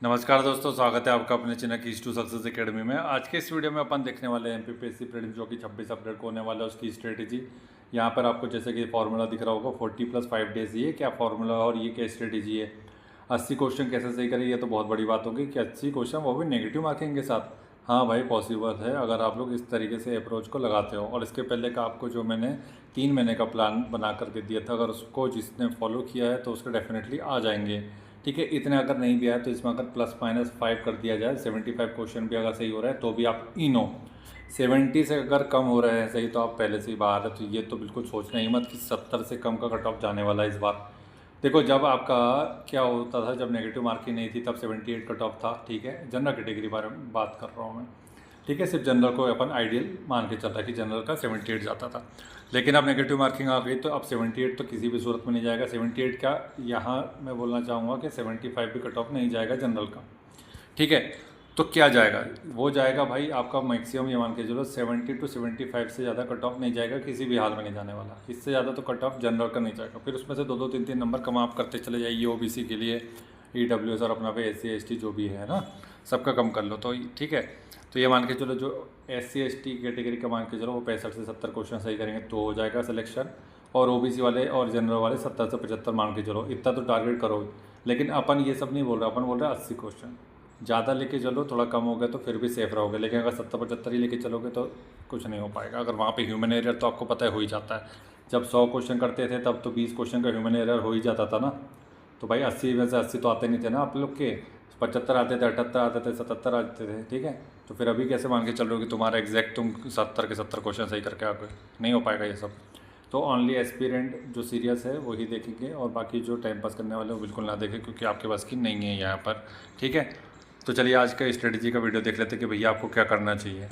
नमस्कार दोस्तों, स्वागत है आपका अपने चैनल की टू सक्सेस एकेडमी में। आज के इस वीडियो में अपन देखने वाले हैं एमपीपीएससी प्रीलिम्स जो कि 26 अप्रैल को होने वाला है, उसकी स्ट्रेटेजी। यहाँ पर आपको जैसे कि फॉर्मूला दिख रहा होगा 40+5 डेज, ये क्या फॉर्मूला और ये क्या स्ट्रेटेजी है। 80 क्वेश्चन कैसे सही करें, ये तो बहुत बड़ी बात होगी कि 80 क्वेश्चन वो भी नेगेटिव मार्किंग के साथ। हाँ भाई, पॉसिबल है अगर आप लोग इस तरीके से अप्रोच को लगाते हो। और इसके पहले का आपको जो मैंने 3 महीने का प्लान बना करके दिया था, अगर उसको जिसने फॉलो किया है तो उसके डेफिनेटली आ जाएंगे। ठीक है, इतने अगर नहीं भी आए तो इसमें अगर ±5 कर दिया जाए, 75 क्वेश्चन भी अगर सही हो रहा है तो भी आप इनो 70 से अगर कम हो रहे हैं सही तो आप पहले से ही बाहर है। तो ये तो बिल्कुल सोचना ही मत कि 70 से कम का कट ऑफ जाने वाला है इस बार। देखो, जब आपका क्या होता था, जब नेगेटिव मार्किंग नहीं थी तब 78 कट ऑफ था। ठीक है, जनरल कैटेगरी बारे में बात कर रहा हूँ मैं। ठीक है, सिर्फ जनरल को अपन आइडियल मान के चल रहा है कि जनरल का 78 जाता था। लेकिन अब नेगेटिव मार्किंग आ गई तो अब 78 तो किसी भी सूरत में नहीं जाएगा। 78 का यहाँ मैं बोलना चाहूँगा कि 75 भी कट ऑफ नहीं जाएगा जनरल का। ठीक है, तो क्या जाएगा, वो जाएगा भाई आपका मैक्सिमम, ये मान के चलो 70 to 75 से ज़्यादा कट ऑफ नहीं जाएगा, किसी भी हाल में नहीं जाने वाला। इससे ज़्यादा तो कट ऑफ जनरल का नहीं जाएगा। फिर उसमें से 2-2 3-3 नंबर कम आप करते चले जाइए ओबीसी के लिए, ईडब्ल्यूएस और अपना पे SC ST जो भी है ना, सबका कम कर लो तो ठीक है। तो ये मान के चलो जो SC ST कैटेगरी का मान के चलो वो 65 से 70 क्वेश्चन सही करेंगे तो हो जाएगा सिलेक्शन। और ओबीसी वाले और जनरल वाले 70 से 75 मान के चलो, इतना तो टारगेट करो। लेकिन अपन ये सब नहीं बोल रहे, अपन बोल रहे हैं 80 क्वेश्चन ज़्यादा लेके चलो, थोड़ा कम हो गया तो फिर भी सेफ रहोगे। लेकिन अगर 70-75 ही लेके चलोगे तो कुछ नहीं हो पाएगा। अगर वहाँ पे ह्यूमन एरर तो आपको पता है हो ही जाता है। जब 100 क्वेश्चन करते थे तब तो 20 क्वेश्चन का ह्यूमन एरर हो ही जाता था ना। तो भाई 80 में से 80 तो आते नहीं थे ना आप लोग के, 75 आते थे, 78 आते थे, 77 आते थे। ठीक है, तो फिर अभी कैसे मान के चल रहे हो कि तुम्हारा एग्जैक्ट तुम 70 के 70 क्वेश्चन सही करके आ गए, नहीं हो पाएगा ये सब। तो ओनली एस्पिरेंट जो सीरियस है वही देखेंगे, और बाकी जो टाइम पास करने वाले वो बिल्कुल ना देखें, क्योंकि आपके पास की नहीं है यहाँ पर। ठीक है, तो चलिए आज का स्ट्रेटजी का वीडियो देख लेते हैं कि भैया आपको क्या करना चाहिए।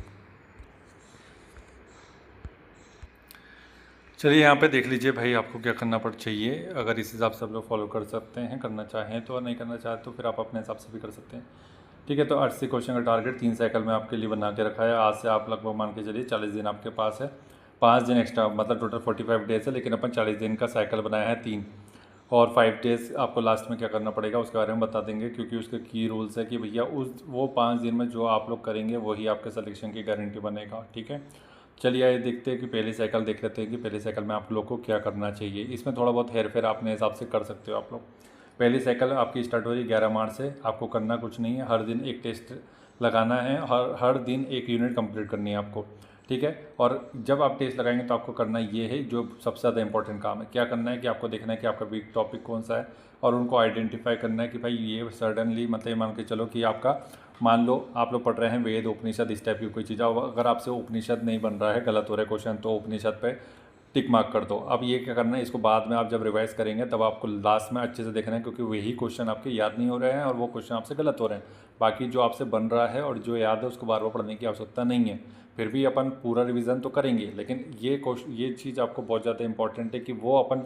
चलिए यहाँ पे देख लीजिए भाई आपको क्या करना पड़ चाहिए। अगर इस हिसाब से आप लोग फॉलो कर सकते हैं, करना चाहें तो, नहीं करना चाहें तो फिर आप अपने हिसाब से भी कर सकते हैं। ठीक है, तो 80 क्वेश्चन का टारगेट 3 साइकिल में आपके लिए बना के रखा है। आज से आप लगभग मान के चलिए 40 दिन आपके पास है, 5 दिन एक्स्ट्रा, मतलब टोटल 45 डेज है। लेकिन अपन 40 दिन का साइकिल बनाया है 3, और 5 डेज़ आपको लास्ट में क्या करना पड़ेगा उसके बारे में बता देंगे, क्योंकि उसके की रूल्स है कि भैया उस वो 5 दिन में जो आप लोग करेंगे वही आपके सिलेक्शन की गारंटी बनेगा। ठीक है, चलिए आइए देखते हैं कि पहली साइकिल देख लेते हैं कि पहली साइकिल में आप लोग को क्या करना चाहिए। इसमें थोड़ा बहुत हेर फेर अपने हिसाब से कर सकते हो आप लोग। पहली साइकिल आपकी स्टार्ट हो रही 11 मार्च से। आपको करना कुछ नहीं है, हर दिन एक टेस्ट लगाना है, हर दिन एक यूनिट कंप्लीट करनी है आपको। ठीक है, और जब आप टेस्ट लगाएंगे तो आपको करना ये है जो सबसे ज़्यादा इंपॉर्टेंट काम है। क्या करना है कि आपको देखना है कि आपका वीक टॉपिक कौन सा है, और उनको आइडेंटिफाई करना है कि भाई ये सडनली, मतलब मान के चलो कि आपका, मान लो आप लोग पढ़ रहे हैं वेद उपनिषद इस टाइप की कोई चीज़, अगर आपसे उपनिषद नहीं बन रहा है, गलत हो रहा है क्वेश्चन, तो उपनिषद पे टिक मार्क कर दो। अब ये क्या करना है, इसको बाद में आप जब रिवाइज करेंगे तब आपको लास्ट में अच्छे से देखना है, क्योंकि वही क्वेश्चन आपके याद नहीं हो रहे हैं और वो क्वेश्चन आपसे गलत हो रहे हैं। बाकी जो आपसे बन रहा है और जो याद है उसको बार बार पढ़ने की आवश्यकता नहीं है। फिर भी अपन पूरा रिवीजन तो करेंगे, लेकिन ये चीज़ आपको बहुत ज़्यादा इंपॉर्टेंट है कि वो अपन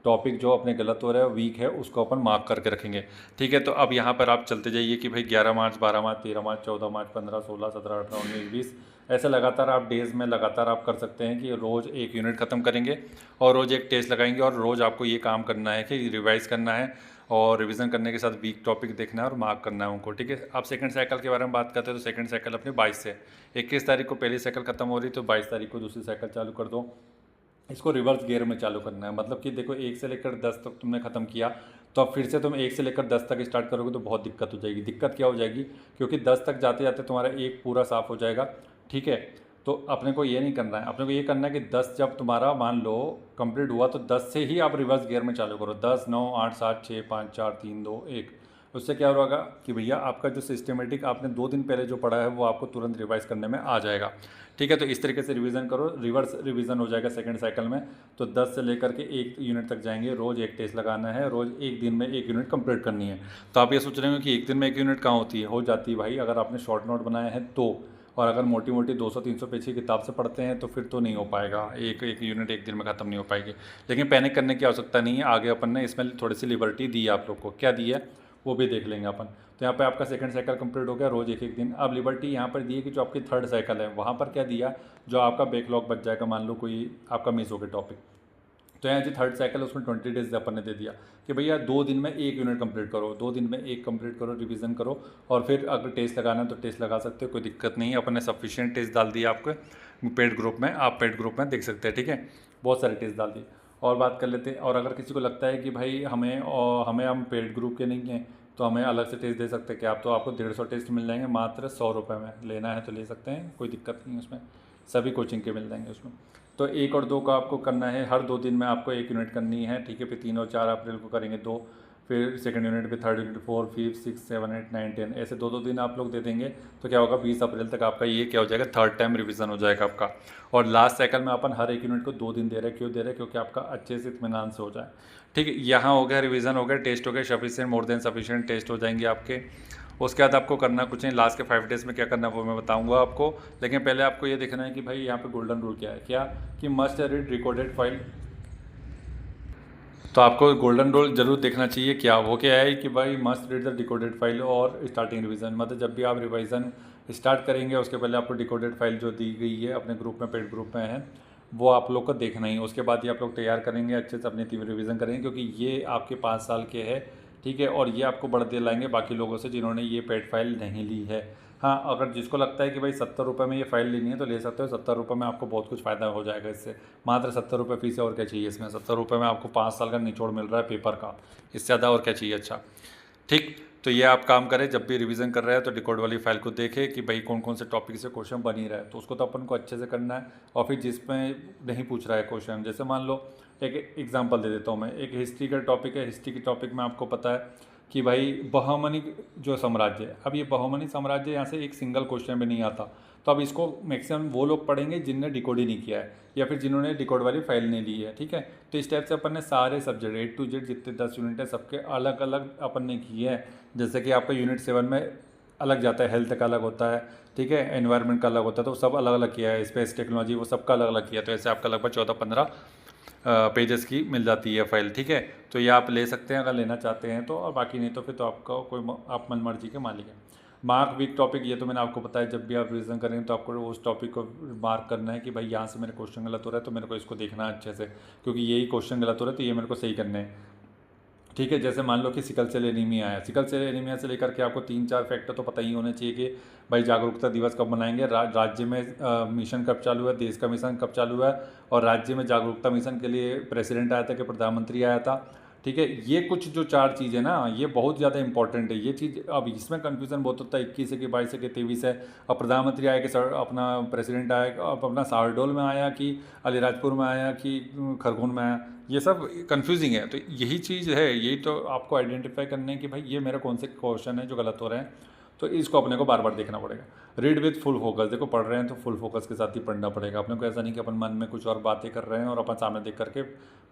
टॉपिक जो अपने गलत हो रहा है, वीक है, उसको अपन मार्क करके रखेंगे। ठीक है, तो अब यहाँ पर आप चलते जाइए कि भाई 11 मार्च, 12 मार्च, 13 मार्च, 14 मार्च, 15, 16, 17, 18, 19, 20, ऐसे लगातार आप डेज़ में लगातार आप कर सकते हैं कि रोज़ एक यूनिट ख़त्म करेंगे और रोज़ एक टेस्ट लगाएंगे। और रोज़ आपको ये काम करना है कि रिवाइज़ करना है, और रिवीजन करने के साथ वीक टॉपिक देखना है और मार्क करना है उनको। ठीक है, आप सेकंड साइकिल के बारे में बात करते हैं तो सेकंड साइकिल अपने 22 से, 21 तारीख को पहली साइकिल खत्म हो रही तो 22 तारीख को दूसरी साइकिल चालू कर दो। इसको रिवर्स गियर में चालू करना है, मतलब कि देखो 1 से लेकर 10 तक तुमने ख़त्म किया, तो अब फिर से तुम 1 से लेकर 10 तक स्टार्ट करोगे तो बहुत दिक्कत हो जाएगी। दिक्कत क्या हो जाएगी, क्योंकि 10 तक जाते जाते तुम्हारा एक पूरा साफ हो जाएगा। ठीक है, तो अपने को ये नहीं करना है, अपने को ये करना है कि 10 जब तुम्हारा मान लो कंप्लीट हुआ तो 10 से ही आप रिवर्स गियर में चालू करो। 10, 9, 8, 7, 6, 5, 4, 3, 2, 1। उससे क्या होगा कि भैया आपका जो सिस्टमेटिक आपने 2 दिन पहले जो पढ़ा है वो आपको तुरंत रिवाइज करने में आ जाएगा। ठीक है, तो इस तरीके से रिवीजन करो, रिवर्स रिवीजन हो जाएगा सेकंड साइकिल में। तो 10 से लेकर के 1 यूनिट तक जाएंगे, रोज़ एक टेस्ट लगाना है, रोज़ एक दिन में 1 यूनिट कंप्लीट करनी है। तो आप ये सोच रहे हो कि एक दिन में 1 यूनिट कहाँ होती है, हो जाती है भाई, अगर आपने शॉर्ट नोट बनाया है तो। और अगर मोटी मोटी 200-300 पेज की किताब से पढ़ते हैं तो फिर तो नहीं हो पाएगा, एक एक यूनिट एक दिन में ख़त्म नहीं हो पाएगी। लेकिन पैनिक करने की आवश्यकता नहीं है, आगे अपन ने इसमें थोड़ी सी लिबर्टी दी है आप लोग को। क्या दी है वो भी देख लेंगे अपन। तो यहाँ पे आपका सेकंड साइकिल कंप्लीट हो गया, रोज़ एक एक दिन। अब लिबर्टी यहाँ पर दी है कि जो आपकी थर्ड साइकिल है वहाँ पर क्या दिया, जो आपका बैकलॉग बच जाएगा, मान लो कोई आपका मिस हो गया टॉपिक, तो यहाँ जो थर्ड साइकिल उसमें 20 डेज अपन ने दे दिया कि भैया 2 दिन में 1 यूनिट कंप्लीट करो, 2 दिन में 1 कंप्लीट करो, रिवीजन करो, और फिर अगर टेस्ट लगाना है तो टेस्ट लगा सकते हो, कोई दिक्कत नहीं है। अपन ने सफिशिएंट टेस्ट डाल दिया आपके पेड ग्रुप में, आप पेड ग्रुप में देख सकते हैं, ठीक है, बहुत सारे टेस्ट डाल दिए। और बात कर लेते हैं, और अगर किसी को लगता है कि भाई हम पेड ग्रुप के नहीं हैं तो हमें अलग से टेस्ट दे सकते हैं, कि आप तो आपको 150 टेस्ट मिल जाएंगे मात्र 100 रुपये में, लेना है तो ले सकते हैं, कोई दिक्कत नहीं है उसमें, सभी कोचिंग के मिल जाएंगे उसमें। तो 1 और 2 का आपको करना है, हर 2 दिन में आपको 1 यूनिट करनी है, ठीक है। फिर 3 और 4 अप्रैल को करेंगे 2, फिर सेकंड यूनिट पे, थर्ड यूनिट 4, 5, 6, 7, 8, 9, 10, ऐसे 2-2 दिन आप लोग दे देंगे तो क्या होगा, 20 अप्रैल तक आपका ये क्या हो जाएगा, थर्ड टाइम रिवीजन हो जाएगा आपका। और लास्ट साइकिल में अपन हर एक यूनिट को 2 दिन दे रहे हैं, क्यों दे रहे हैं, क्योंकि आपका अच्छे से इत्मीनान से हो जाए, ठीक है। यहाँ हो गया रिवीजन, हो गया टेस्ट, हो गया sufficient, more than sufficient test हो जाएंगे आपके। उसके बाद आपको करना कुछ नहीं, लास्ट के 5 डेज़ में क्या करना है वो मैं बताऊंगा आपको, लेकिन पहले आपको ये देखना है कि भाई यहाँ पे गोल्डन रूल क्या है, क्या कि मस्ट रीड रिकॉर्डेड फाइल। तो आपको गोल्डन रूल जरूर देखना चाहिए, क्या वो क्या है कि भाई must read the decoded file और स्टार्टिंग रिवीजन, मतलब जब भी आप रिवीजन स्टार्ट करेंगे उसके पहले आपको डिकोडेड फाइल जो दी गई है अपने ग्रुप में, पेड ग्रुप में है, वो आप लोग को देखना ही। उसके बाद ये आप लोग तैयार करेंगे, अच्छे से अपनी रिवीजन करेंगे, क्योंकि ये आपके 5 साल के है, ठीक है, और ये आपको बढ़ दिलाएंगे बाकी लोगों से जिन्होंने ये पेड फाइल नहीं ली है। हाँ, अगर जिसको लगता है कि भाई 70 रुपये में ये फाइल लेनी है तो ले सकते हो, 70 रुपये में आपको बहुत कुछ फ़ायदा हो जाएगा इससे, मात्र 70 रुपये फीस है, और क्या चाहिए इसमें, 70 रुपये में आपको 5 साल का निचोड़ मिल रहा है पेपर का, इससे ज़्यादा और क्या चाहिए। अच्छा, ठीक, तो ये आप काम करें, जब भी रिवीजन कर रहे हैं तो डिकोड वाली फाइल को देखें कि भाई कौन कौन से टॉपिक से क्वेश्चन बन ही रहा है, तो उसको तो अपन को अच्छे से करना है। और फिर जिसमें नहीं पूछ रहा है क्वेश्चन, जैसे मान लो एक एग्जांपल दे देता हूँ मैं, एक हिस्ट्री का टॉपिक है, हिस्ट्री के टॉपिक में आपको पता है कि भाई बहमनी जो साम्राज्य है, अब ये बहमनी साम्राज्य यहाँ से एक सिंगल क्वेश्चन भी नहीं आता, तो अब इसको मैक्सिमम वो लोग पढ़ेंगे जिनने डिकोड ही नहीं किया है या फिर जिन्होंने डिकोड वाली फाइल नहीं ली है, ठीक है। तो इस टाइप से अपन ने सारे सब्जेक्ट A to Z जितने 10 यूनिट है सबके अलग अलग अपन ने किए हैं। जैसे कि आपका यूनिट 7 में अलग जाता है, हेल्थ का अलग होता है, ठीक है, एनवायरनमेंट का अलग होता है, तो सब अलग अलग किया है, स्पेस टेक्नोलॉजी वो सबका अलग अलग किया, तो ऐसे आपका लगभग 14-15 पेजेस की मिल जाती है फाइल, ठीक है। तो ये आप ले सकते हैं अगर लेना चाहते हैं तो, और बाकी नहीं तो फिर तो आपका आप मन मर्जी के मालिक हैं। मार्क वीक टॉपिक, ये तो मैंने आपको बताया, जब भी आप रिवीजन करेंगे तो आपको उस टॉपिक को मार्क करना है कि भाई यहाँ से मेरे क्वेश्चन गलत हो रहा है तो मेरे को इसको देखना है अच्छे से, क्योंकि यही क्वेश्चन गलत हो रहा है तो ये मेरे को सही करने हैं, ठीक है। जैसे मान लो कि सिकल सेल एनीमिया है, सिकल सेल एनीमिया से लेकर के आपको 3-4 फैक्टर तो पता ही होने चाहिए कि भाई जागरूकता दिवस कब मनाएंगे, राज्य में मिशन कब चालू है, देश का मिशन कब चालू है, और राज्य में जागरूकता मिशन के लिए प्रेसिडेंट आया था कि प्रधानमंत्री आया था, ठीक है। ये कुछ जो 4 चीज़ें ना, ये बहुत ज़्यादा इंपॉर्टेंट है ये चीज़। अब इसमें कन्फ्यूज़न बहुत होता है, 21 है कि 22 है कि 23 है, अब प्रधानमंत्री आया कि अपना प्रेसिडेंट आया, अब अपना शाहडोल में आया कि अलीराजपुर में आया कि खरगोन में आया, ये सब कंफ्यूजिंग है। तो यही चीज़ है, यही तो आपको आइडेंटिफाई करने है कि भाई ये मेरा कौन से क्वेश्चन है जो गलत हो रहे हैं, तो इसको अपने को बार बार देखना पड़ेगा। रीड विथ फुल फोकस, देखो पढ़ रहे हैं तो फुल फोकस के साथ ही पढ़ना पड़ेगा अपने को, ऐसा नहीं कि अपन मन में कुछ और बातें कर रहे हैं और अपन सामने देख करके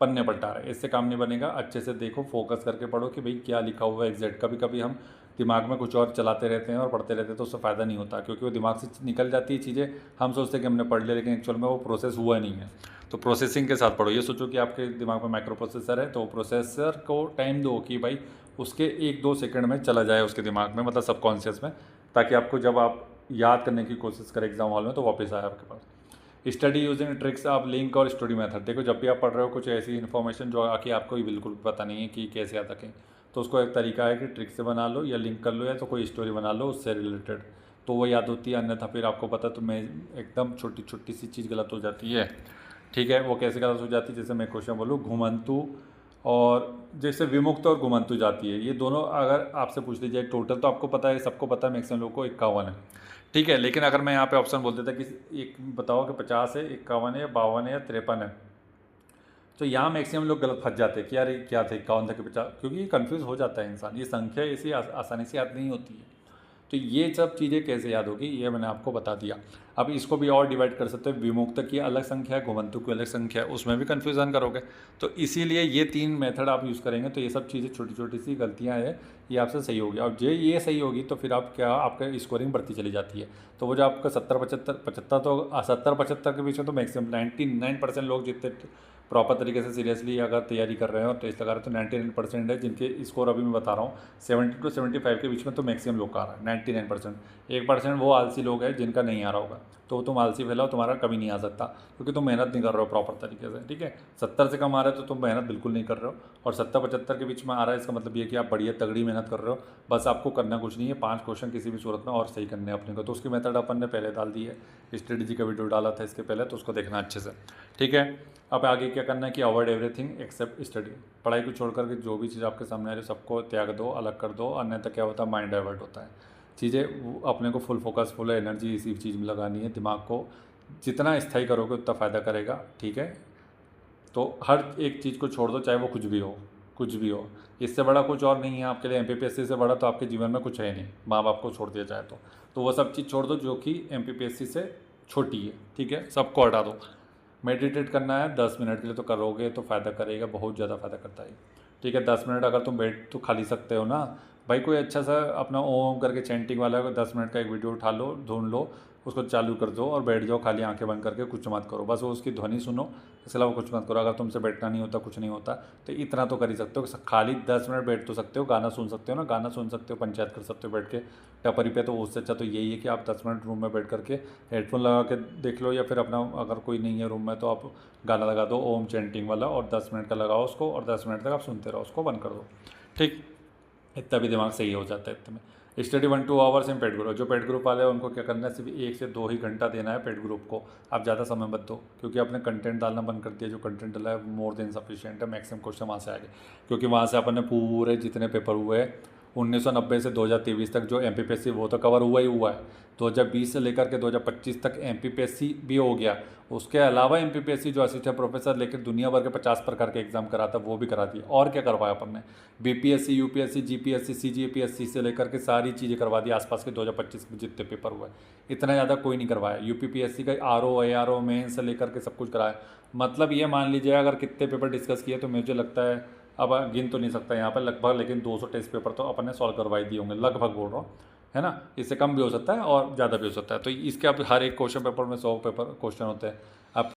पन्ने पलटा रहे हैं, इससे काम नहीं बनेगा। अच्छे से देखो, फोकस करके पढ़ो कि भाई क्या लिखा हुआ है एग्जैक्ट। कभी कभी हम दिमाग में कुछ और चलाते रहते हैं और पढ़ते रहते हैं तो उससे फ़ायदा नहीं होता, क्योंकि वो दिमाग से निकल जाती है चीज़ें, हम सोचते हैं कि हमने पढ़ लिया लेकिन एक्चुअल में वो प्रोसेस हुआ नहीं है। तो प्रोसेसिंग के साथ पढ़ो, ये सोचो कि आपके दिमाग में माइक्रो प्रोसेसर है, तो प्रोसेसर को टाइम दो कि भाई उसके 1-2 सेकंड में चला जाए उसके दिमाग में, मतलब सबकॉन्शियस में, ताकि आपको जब आप याद करने की कोशिश करें एग्जाम हॉल में तो वापस आए आपके पास। स्टडी यूजिंग ट्रिक्स, आप लिंक और स्टोरी मेथड, देखो जब भी आप पढ़ रहे हो कुछ ऐसी इन्फॉर्मेशन जो आके आपको बिल्कुल पता नहीं है कि कैसे याद रखें, तो उसको एक तरीका है कि ट्रिक से बना लो या लिंक कर लो, या तो कोई स्टोरी बना लो उससे रिलेटेड, तो वो याद होती है। अन्यथा फिर आपको पता तो मैं एकदम छोटी छोटी सी चीज़ गलत हो जाती है, ठीक है। वो कैसे गलत हो जाती है, जैसे मैं क्वेश्चन बोलूँ घुमंतु, और जैसे विमुक्त और घुमंतु जाती है, ये दोनों अगर आपसे पूछ ली जाए, टोटल तो आपको पता है, सबको पता है मैक्सिमम लोगों को 51 है, ठीक है। लेकिन अगर मैं यहाँ पे ऑप्शन बोल देता कि एक बताओ कि 50 है, 51 है, या 52 है, या 53 है, तो यहाँ मैक्सिमम लोग गलत फंस जाते हैं कि यार ये क्या था, 51 था कि 50, क्योंकि ये कन्फ्यूज़ हो जाता है इंसान, ये संख्या ऐसी आसानी से याद नहीं होती है। तो ये सब चीज़ें कैसे याद होगी ये मैंने आपको बता दिया। अब इसको भी और डिवाइड कर सकते हैं, विमुक्त की अलग संख्या है, घुमंतु की अलग संख्या है, उसमें भी कन्फ्यूज़न करोगे, तो इसीलिए ये 3 मेथड आप यूज़ करेंगे तो ये सब चीज़ें छोटी छोटी सी गलतियाँ हैं, ये आपसे सही होगी। अब ये सही होगी तो फिर आप क्या, आपका स्कोरिंग बढ़ती चली जाती है। तो वो जो आपका 70-75 तो 70-75 के बीच में तो मैक्सिमम 99% लोग जितने प्रॉपर तरीके से सीरियसली अगर तैयारी कर रहे हैं और टेस्ट लगा रहे हैं तो 99% है जिनके स्कोर अभी मैं बता रहा हूँ 70 to 75 के बीच में तो मैक्सिमम लोग का आ रहा है 99%। 1% वो आलसी लोग हैं जिनका नहीं आ रहा होगा, तो तुम आलसी फैलाओ, तुम्हारा कभी नहीं आ सकता क्योंकि तुम मेहनत नहीं कर रहे हो प्रॉपर तरीके से। ठीक है, 70 से कम आ रहा है तो तुम मेहनत बिल्कुल नहीं कर रहे हो, और 70-75 के बीच में आ रहा है इसका मतलब ये कि आप बढ़िया तगड़ी मेहनत कर रहे हो। बस आपको करना कुछ नहीं है, 5 क्वेश्चन किसी भी सूरत में और सही करने हैं अपने को। तो उसकी मेथड अपन ने पहले डाल दी है, स्ट्रेटजी का वीडियो डाला था इसके पहले, तो उसको देखना अच्छे से। ठीक है, अब आगे क्या करना है कि अवॉइड एवरीथिंग एक्सेप्ट स्टडी। पढ़ाई को छोड़ करके जो भी चीज़ आपके सामने आ रही है सबको त्याग दो, अलग कर दो, अन्यथा क्या होता है माइंड डाइवर्ट होता है। चीज़ें अपने को फुल फोकस फुल एनर्जी इसी चीज़ में लगानी है। दिमाग को जितना स्थायी करोगे उतना फ़ायदा करेगा। ठीक है, तो हर एक चीज़ को छोड़ दो, चाहे वो कुछ भी हो, कुछ भी हो। इससे बड़ा कुछ और नहीं है आपके लिए, MPPSC से बड़ा तो आपके जीवन में कुछ है नहीं, माँ बाप को छोड़ दिया जाए तो वो सब चीज़ छोड़ दो जो कि MPPSC से छोटी है। ठीक है, सबको हटा दो। मेडिटेट करना है 10 मिनट के लिए तो करोगे तो फ़ायदा करेगा, बहुत ज़्यादा फ़ायदा करता है। ठीक है, 10 मिनट अगर तुम बैठ तो खा ली सकते हो ना भाई, कोई अच्छा सा अपना ओम करके चैंटिंग वाला 10 मिनट का एक वीडियो उठा लो, ढूंढ लो, उसको चालू कर दो और बैठ जाओ, खाली आंखें बंद करके, कुछ मत करो, बस वो उसकी ध्वनि सुनो, इसके अलावा कुछ मत करो। अगर तुमसे बैठना नहीं होता, कुछ नहीं होता, तो इतना तो कर ही सकते हो, खाली 10 मिनट बैठ तो सकते हो, गाना सुन सकते हो ना, गाना सुन सकते हो, पंचायत कर सकते हो बैठ के टपरी पे। तो उससे अच्छा तो यही है कि आप 10 मिनट रूम में बैठ करके हेडफोन लगा के देख लो, या फिर अपना अगर कोई नहीं है रूम में तो आप गाना लगा दो ओम चैंटिंग वाला, और 10 मिनट का लगाओ उसको, और 10 मिनट तक आप सुनते रहो, उसको बंद कर दो। ठीक, इतना भी दिमाग सही हो जाता है इतने में। Study 1-2 hours in paid group. जो पेड ग्रुप वाले हैं उनको क्या करना है, सिर्फ 1 से 2 ही घंटा देना है पेड ग्रुप को। आप ज़्यादा समय मत दो, क्योंकि आपने कंटेंट डालना बंद कर दिया। जो कंटेंट डाला है मोर देन सफिशिएंट है, मैक्सिमम क्वेश्चन वहाँ से आ गए, क्योंकि वहाँ से अपन ने पूरे जितने पेपर हुए 1990 से 2023 तक जो MPPSC वो तो कवर हुआ ही हुआ है। 2020 से लेकर के 2025 तक MPPSC भी हो गया। उसके अलावा MPPSC जो असिस्टेंट प्रोफेसर लेकर दुनिया भर के 50 प्रकार के एग्जाम कराता वो भी करा दिया। और क्या करवाया अपन ने, BPSC, UPSC, GPSC, CGPSC से लेकर के सारी चीज़ें करवा दी आसपास के 2025 में जितने पेपर हुए। इतना ज़्यादा कोई नहीं करवाया। UPPSC का RO, ARO मेन से लेकर के सब कुछ कराया। मतलब ये मान लीजिए अगर कितने पेपर डिस्कस किए तो मुझे लगता है, अब गिन तो नहीं सकता यहाँ पर लगभग, लेकिन 200 टेस्ट पेपर तो अपन ने सॉल्व करवाई दिए होंगे, लगभग बोल रहा हूँ, है ना। इससे कम भी हो सकता है और ज़्यादा भी हो सकता है। तो इसके अब हर एक क्वेश्चन पेपर में 100 पेपर क्वेश्चन होते हैं। आप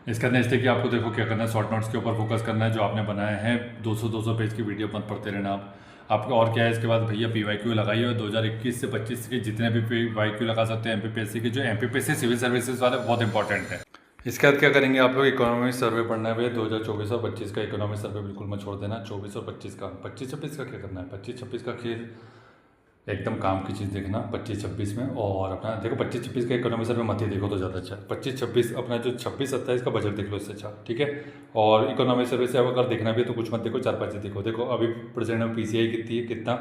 इसका नेक्स्ट है कि आपको देखो क्या करना है, शॉर्ट नोट्स के ऊपर फोकस करना है जो आपने बनाए हैं। 200 पेज की वीडियो मत पढ़ते रहना आप। आपका और क्या है इसके बाद भैया PYQ लगाइए, और 2021 से 25 के जितने भी PYQ लगा सकते हैं MPPSC के, जो MPPSC सिविल सर्विसेज वाले बहुत इंपॉर्टेंट है। इसके बाद क्या करेंगे आप लोग, इकोनॉमिक सर्वे पढ़ना है भैया 2024 और 25 का इकोनॉमिक सर्वे बिल्कुल मत छोड़ देना। 24 और 25 का, 25-26 का क्या करना है, 25-26 का खीर एकदम काम की चीज़ देखना 25-26 में। और अपना देखो 25-26 का इकोनॉमिक सर्वे मत ही देखो तो ज़्यादा अच्छा। 25-26 अपना जो 26-27 का बजट देख लो इससे अच्छा। ठीक है, और इकोनॉमिक सर्वे से अगर देखना भी है तो कुछ मत देखो, 4-5 देखो। देखो अभी प्रेजेंट में PCI कितनी है, कितना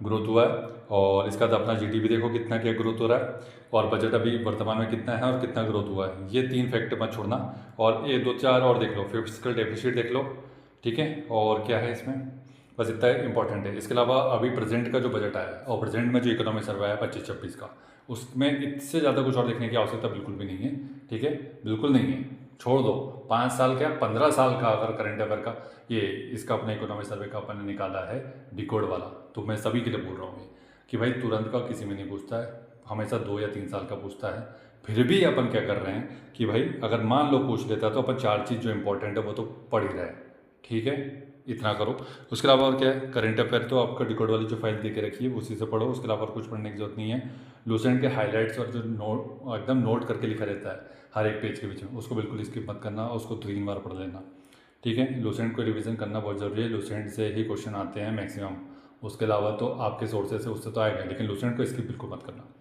ग्रोथ हुआ है, और इसका बाद अपना GDP देखो कितना क्या ग्रोथ हो रहा है, और बजट अभी वर्तमान में कितना है और कितना ग्रोथ हुआ है। ये 3 फैक्टर मत छोड़ना। और ये 2-4 और देख लो, फिस्कल डेफिसिट देख लो। ठीक है, और क्या है इसमें, बस इतना इंपॉर्टेंट है। इसके अलावा अभी प्रेजेंट का जो बजट आया है और प्रेजेंट में जो इकोनॉमिक सर्वे आया 25-26 का, उसमें इससे ज़्यादा कुछ और देखने की आवश्यकता बिल्कुल भी नहीं है। ठीक है, बिल्कुल नहीं है, छोड़ दो। 5 साल का 15 साल का अगर करंट अफेयर का ये इसका अपना इकोनॉमिक सर्वे का अपन ने निकाला है डिकोड वाला, तो मैं सभी के लिए बोल रहा हूँ कि भाई तुरंत का किसी में नहीं पूछता है, हमेशा 2 या 3 साल का पूछता है। फिर भी अपन क्या कर रहे हैं कि भाई अगर मान लो पूछ लेता तो अपन 4 चीज़ जो इंपॉर्टेंट है वो तो पढ़ ही रहे हैं। ठीक है, इतना करो। उसके अलावा और क्या है, करंट अफेयर तो आपका डिकोड वाली जो फाइल दे के रखी है उसी से पढ़ो। उसके अलावा और कुछ पढ़ने की जरूरत नहीं है। लूसेंट के हाइलाइट्स और जो नोट एकदम नोट करके लिखा रहता है हर एक पेज के बीच में, उसको बिल्कुल स्किप मत करना, उसको 3 बार पढ़ लेना। ठीक है, लूसेंट को रिवीजन करना बहुत ज़रूरी है। लूसेंट से ही क्वेश्चन आते हैं मैक्सिमम, उसके अलावा तो आपके सोर्सेज से उससे तो आएगा, लेकिन लूसेंट को स्किप बिल्कुल मत करना।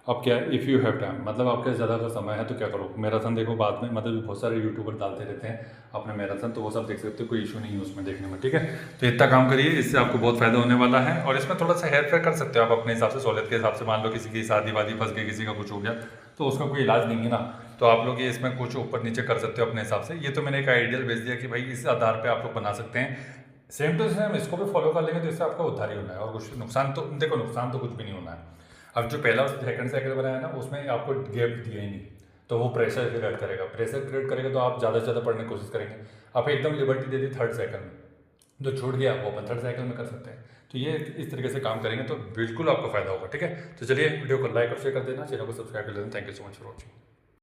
अब क्या है, इफ़ यू हैव टाइम, मतलब आपके ज़्यादा अगर समय है तो क्या करो, मैराथन देखो बाद में, मतलब बहुत सारे यूट्यूबर डालते रहते हैं अपने मैराथन, तो वो सब देख सकते हो, कोई इशू नहीं है उसमें देखने में। ठीक है, तो इतना काम करिए, इससे आपको बहुत फायदा होने वाला है। और इसमें थोड़ा सा हेयर फेयर कर सकते हो आप अपने हिसाब से, सहूलियत के हिसाब से। मान लो किसी की शादी वादी फंस गई, किसी का कुछ हो गया, तो उसका कोई इलाज नहीं है ना, तो आप लोग ये इसमें कुछ ऊपर नीचे कर सकते हो अपने हिसाब से। ये तो मैंने एक आइडियल भेज दिया कि भाई इस आधार पर आप लोग बना सकते हैं। सेम टू सेम इसको भी फॉलो कर लेंगे तो इससे आपका उद्धार ही होना है, और कुछ नुकसान तो देखो, नुकसान तो कुछ भी नहीं होना है। अब जो पहला सेकंड साइकिल बनाया ना, उसमें आपको गैप दिया ही नहीं, तो वो प्रेशर क्रिएट करेगा। प्रेशर क्रिएट करेगा तो आप ज़्यादा से ज़्यादा पढ़ने की कोशिश करेंगे। आप एकदम लिबर्टी दे दी थर्ड साइकिल में, जो छूट गया वो अपन थर्ड साइकिल में कर सकते हैं। तो ये इस तरीके से काम करेंगे तो बिल्कुल आपको फायदा होगा। ठीक है, तो चलिए वीडियो को लाइक और शेयर कर देना, चैनल को सब्सक्राइब कर देना। Thank you so much for watching.